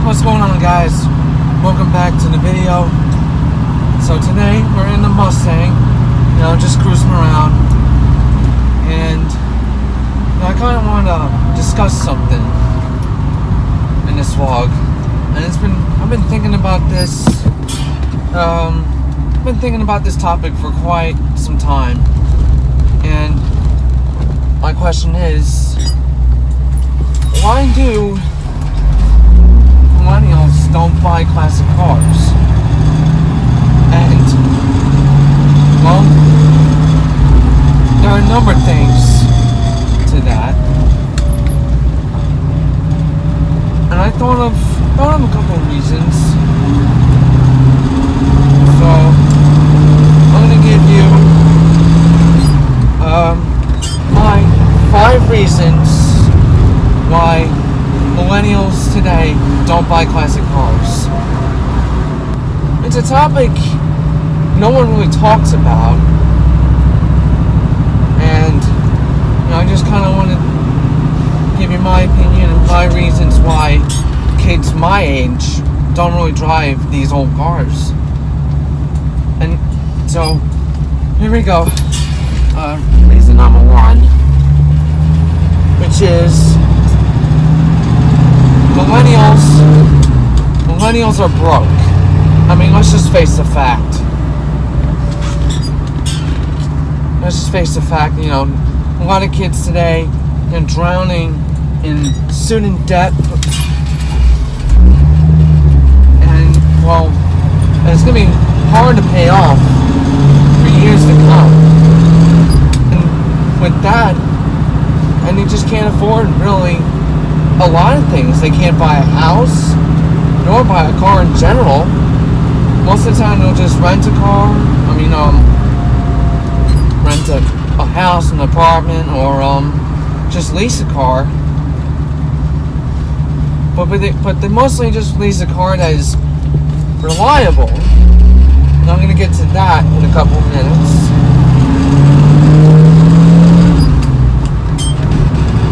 What's going on, guys? Welcome back to the video. So today we're in the Mustang, just cruising around, and I kind of want to discuss something in this vlog. And I've been thinking about this. I've been thinking about this topic for quite some time, and my question is, why do Millennials don't buy classic cars? And, well, there are a number of things to that. And I thought of a couple of reasons. So, I'm going to give you my 5 reasons why Millennials today don't buy classic cars. It's a topic no one really talks about, and I just kind of want to give you my opinion and my reasons why kids my age don't really drive these old cars. And so here we go. Reason number 1, which is Millennials are broke. I mean, let's just face the fact. A lot of kids today are drowning in student debt. And, well, it's going to be hard to pay off for years to come. And with that, and they just can't afford really a lot of things. They can't buy a house, nor buy a car in general. Most of the time they'll just rent a car. Rent a house, an apartment, or just lease a car. But they mostly just lease a car that is reliable. And I'm going to get to that in a couple of minutes.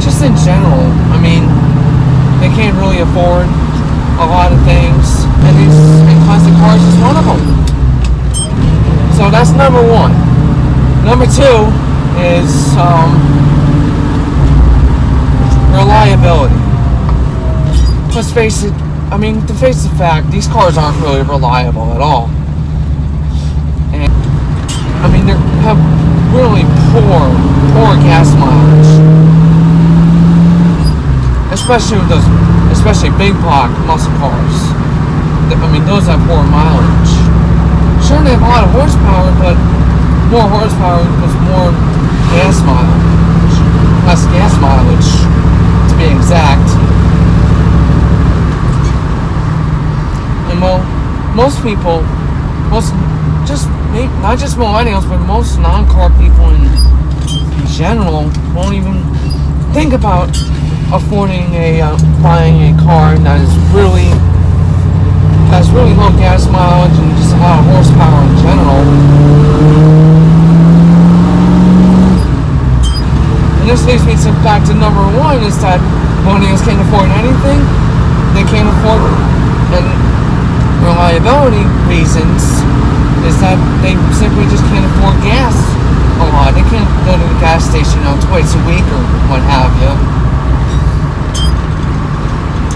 Just in general, they can't really afford a lot of things, and classic cars is one of them. So that's number 1. Number 2 is reliability. Let's face it, to face the fact, these cars aren't really reliable at all. And they have really poor gas mileage. Especially big block muscle cars. Those have poor mileage. Sure, they have a lot of horsepower, but more horsepower equals more gas mileage. Less gas mileage, to be exact. And most people, not just Millennials, but most non-car people in general won't even think about affording buying a car that has really low gas mileage and just a lot of horsepower in general. And this leads me back to number 1, is that Millennials can't afford anything. They can't afford, and reliability reasons is that they simply just can't afford gas a lot. They can't go to the gas station twice a week or what have you.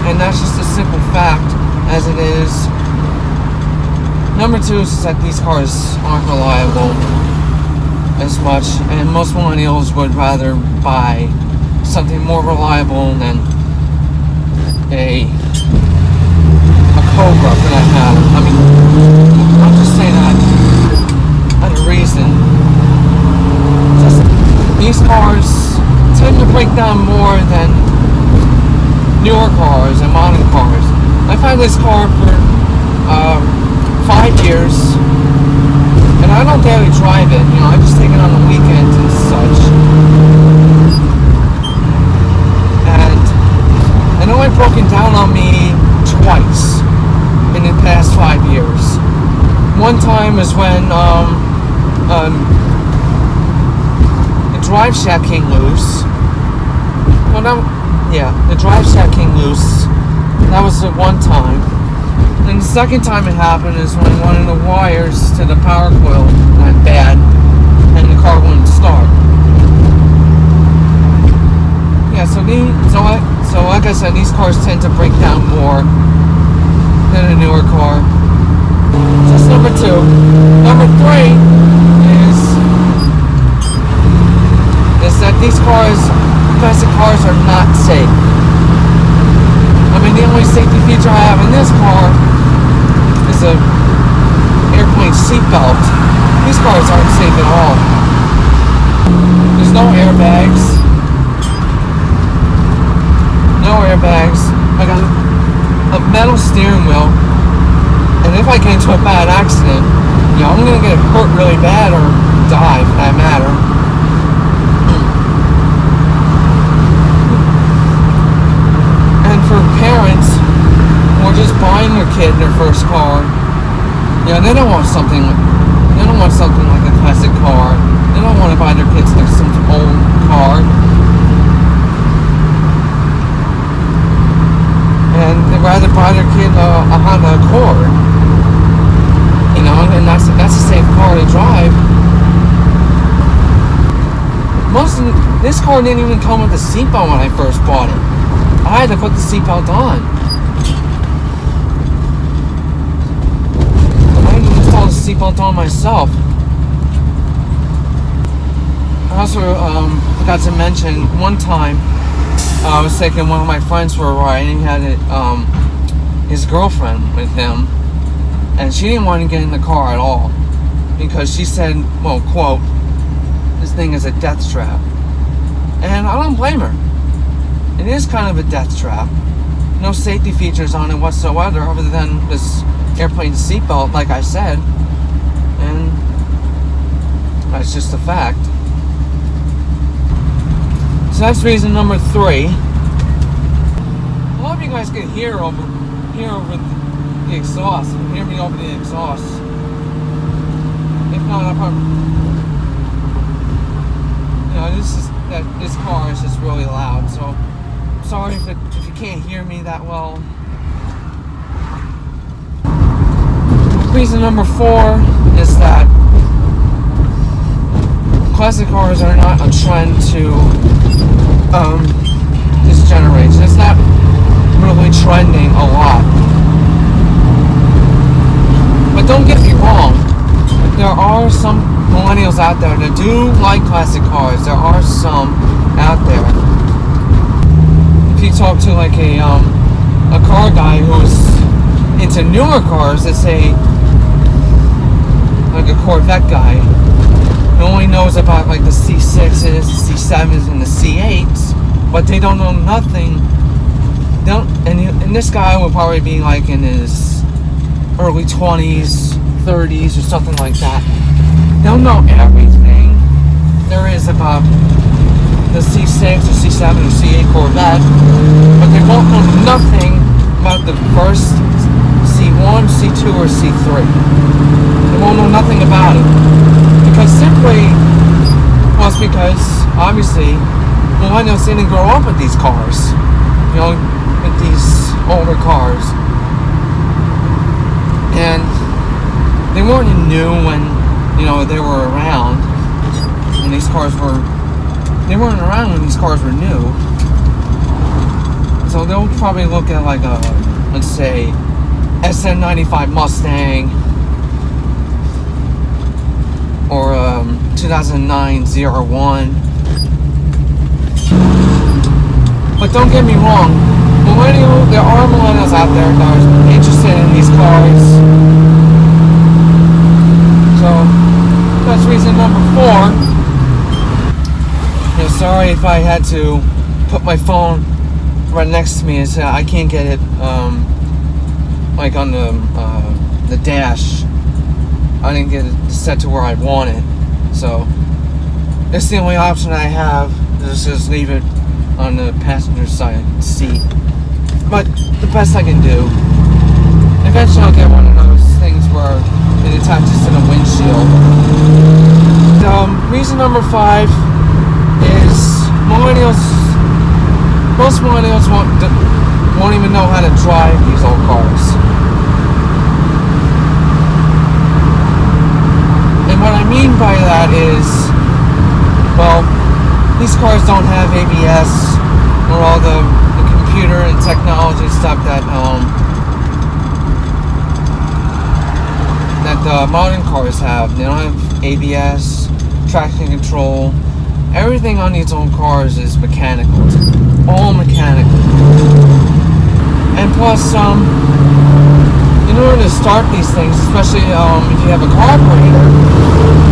And that's just a simple fact, as it is. Number 2 is that these cars aren't reliable as much, and most Millennials would rather buy something more reliable than a Cobra, for that matter. I'm just saying that as a reason. These cars tend to break down more than newer cars and modern cars. I've had this car for 5 years, and I don't daily drive it. I just take it on the weekends and such. And I know it's broken down on me twice in the past 5 years. One time is when the drive shaft came loose. The drive shaft came loose, That was the one time. And the second time it happened is when one of the wires to the power coil went bad and the car wouldn't start. Yeah, so like I said, these cars tend to break down more than a newer car. So that's number 2. Number 3 is that these cars, classic cars, are not safe. I mean, the only safety feature I have in this car is a airplane seatbelt. These cars aren't safe at all. There's no airbags. No airbags. I got a metal steering wheel. And if I get into a bad accident, I'm going to get hurt really bad or die for that matter. And for parents who are just buying their kid their first car, they don't want something like a classic car. They don't want to buy their kids like some old car. And they'd rather buy their kid a Honda Accord. And that's a safe car to drive. This car didn't even come with a seatbelt when I first bought it. I had to put the seatbelt on. I had to install the seatbelt on myself. I also forgot to mention one time I was taking one of my friends for a ride, and he had his girlfriend with him, and she didn't want to get in the car at all because she said, well, quote, "This thing is a death trap." And I don't blame her. It is kind of a death trap. No safety features on it whatsoever other than this airplane seatbelt, like I said. And that's just a fact. So that's reason number 3. I hope you guys can hear over the exhaust. Hear me over the exhaust. If not, I'll probably... this car is just really loud, so I'm sorry if you can't hear me that well. Reason number 4 is that classic cars are not a trend to this generation. It's not really trending a lot. But don't get me wrong, there are some millennials out there that do like classic cars. There are some out there. If you talk to like a car guy who's into newer cars, let's say like a Corvette guy, who only knows about like the C6s, the C7s, and the C8s, but they don't know nothing. And this guy will probably be like in his early 20s, 30s, or something like that. They'll know everything there is about the C6 or C7 or C8 Corvette, but they won't know nothing about the first C1, C2, or C3. They won't know nothing about it. Because obviously, millennials didn't grow up with these cars. With these older cars. And they weren't new when, they were around. When these cars were... They weren't around when these cars were new. So they'll probably look at like a, let's say, SM95 Mustang, or 2009 01. But don't get me wrong, there are millennials out there that are interested in these cars. So that's reason number 4. Sorry if I had to put my phone right next to me. I can't get it like on the dash. I didn't get it set to where I want it, so it's the only option I have. Is just leave it on the passenger side seat. But the best I can do. Eventually I'll get one of those things where it attaches to the windshield. Reason number 5 is most millennials won't even know how to drive these old cars. And what I mean by that is, well, these cars don't have ABS or all the computer and technology stuff that the modern cars have. They don't have ABS, traction control. Everything on these old cars is mechanical. It's all mechanical. And plus, in order to start these things, especially if you have a carburetor,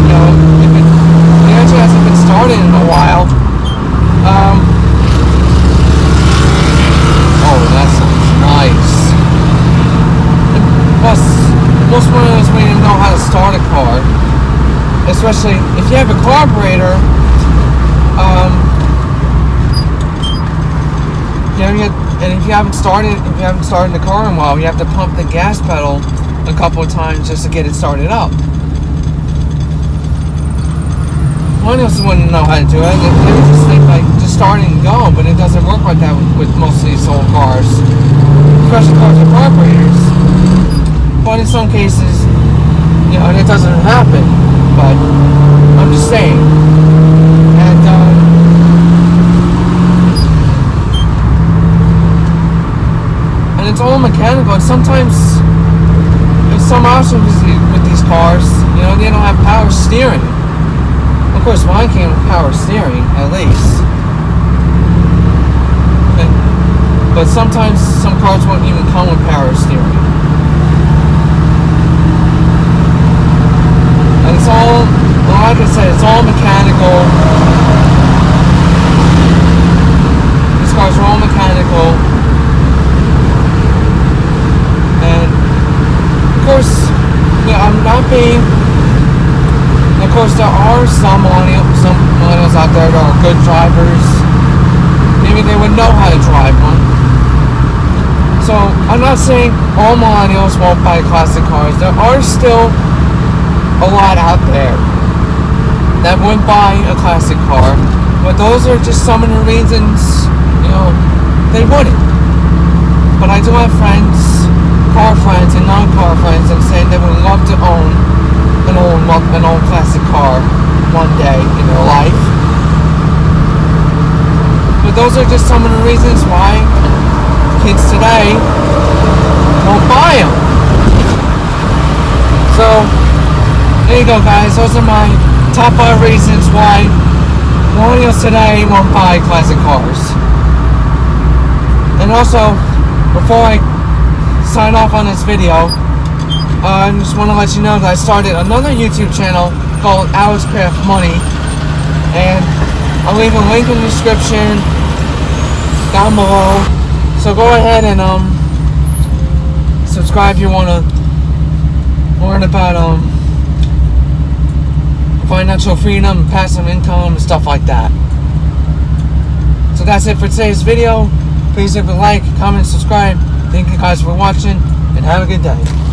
you know, if the engine hasn't been started in a while, oh, that sounds nice. And plus, most millennials don't even know how to start a car, especially if you have a carburetor. And if you haven't started the car in a while, you have to pump the gas pedal a couple of times just to get it started up. Millennials wouldn't know how to do it. They would just think like just starting and go, but it doesn't work like that with most of these old cars, especially cars with carburetors. But in some cases, you know, it doesn't happen. But I'm just saying. And it's all mechanical, and sometimes there's some options with these cars, you know, they don't have power steering. Of course, mine came with power steering, at least. But sometimes some cars won't even come with power steering. And it's all, like I said, it's all mechanical. These cars are all mechanical. Of course, yeah, I'm not being. Of course, there are some millennials out there that are good drivers. Maybe they would know how to drive one. So I'm not saying all millennials won't buy classic cars. There are still a lot out there that would buy a classic car, but those are just some of the reasons, you know, they wouldn't. But I do have friends, car friends and non-car friends, that saying they would love to own an old classic car one day in their life. But those are just some of the reasons why kids today won't buy them. So there you go, guys. Those are my top 5 reasons why millennials today won't buy classic cars. And also, before I sign off on this video, I just want to let you know that I started another YouTube channel called Alex Craft Money, and I'll leave a link in the description down below. So go ahead and subscribe if you want to learn about financial freedom, passive income, and stuff like that. So that's it for today's video. Please leave a like, comment, subscribe. Thank you guys for watching, and have a good day.